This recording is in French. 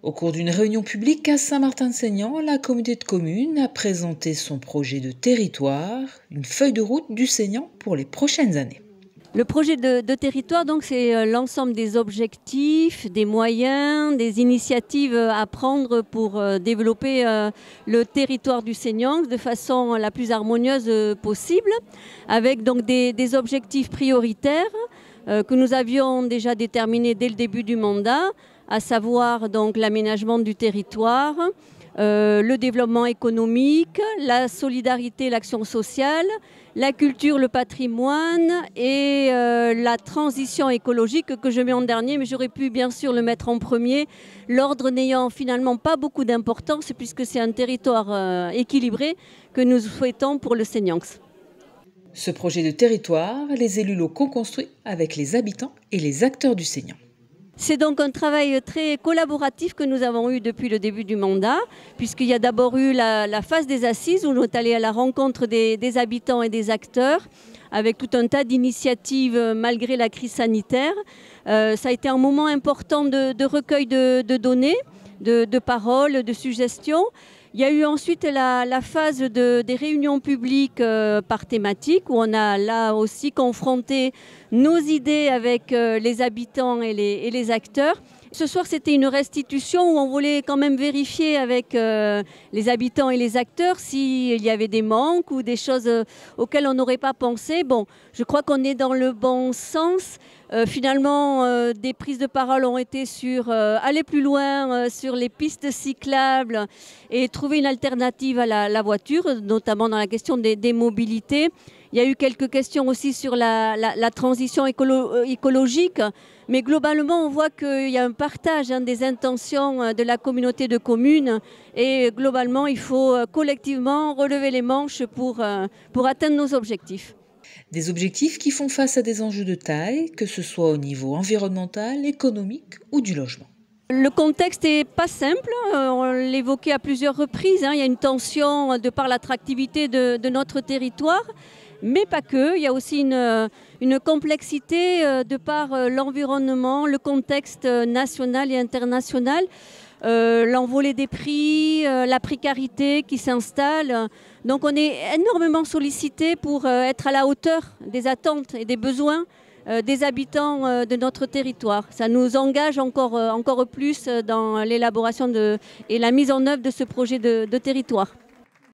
Au cours d'une réunion publique à Saint-Martin-de-Seignanx, la communauté de communes a présenté son projet de territoire, une feuille de route du Seignanx pour les prochaines années. Le projet de territoire, donc, c'est l'ensemble des objectifs, des moyens, des initiatives à prendre pour développer le territoire du Seignanx de façon la plus harmonieuse possible, avec donc des objectifs prioritaires que nous avions déjà déterminés dès le début du mandat, à savoir donc l'aménagement du territoire, le développement économique, la solidarité, l'action sociale, la culture, le patrimoine et la transition écologique que je mets en dernier, mais j'aurais pu bien sûr le mettre en premier, l'ordre n'ayant finalement pas beaucoup d'importance puisque c'est un territoire équilibré que nous souhaitons pour le Seignanx. Ce projet de territoire, les élus locaux construit avec les habitants et les acteurs du Seignanx. C'est donc un travail très collaboratif que nous avons eu depuis le début du mandat, puisqu'il y a d'abord eu la phase des assises où nous sommes allés à la rencontre des habitants et des acteurs, avec tout un tas d'initiatives malgré la crise sanitaire. Ça a été un moment important de recueil de données, de paroles, de suggestions. Il y a eu ensuite la phase des réunions publiques par thématique où on a là aussi confronté nos idées avec les habitants et les acteurs. Ce soir, c'était une restitution où on voulait quand même vérifier avec les habitants et les acteurs s'il y avait des manques ou des choses auxquelles on n'aurait pas pensé. Bon, je crois qu'on est dans le bon sens. Finalement, des prises de parole ont été sur aller plus loin sur les pistes cyclables et trouver une alternative à la voiture, notamment dans la question des mobilités. Il y a eu quelques questions aussi sur la transition écologique, mais globalement, on voit qu'il y a un partage des intentions de la communauté de communes et globalement, il faut collectivement relever les manches pour atteindre nos objectifs. Des objectifs qui font face à des enjeux de taille, que ce soit au niveau environnemental, économique ou du logement. Le contexte n'est pas simple, on l'évoquait à plusieurs reprises, il y a une tension de par l'attractivité de notre territoire, mais pas que, il y a aussi une complexité de par l'environnement, le contexte national et international. L'envolée des prix, la précarité qui s'installe. Donc on est énormément sollicité pour être à la hauteur des attentes et des besoins des habitants de notre territoire. Ça nous engage encore plus dans l'élaboration et la mise en œuvre de ce projet de territoire.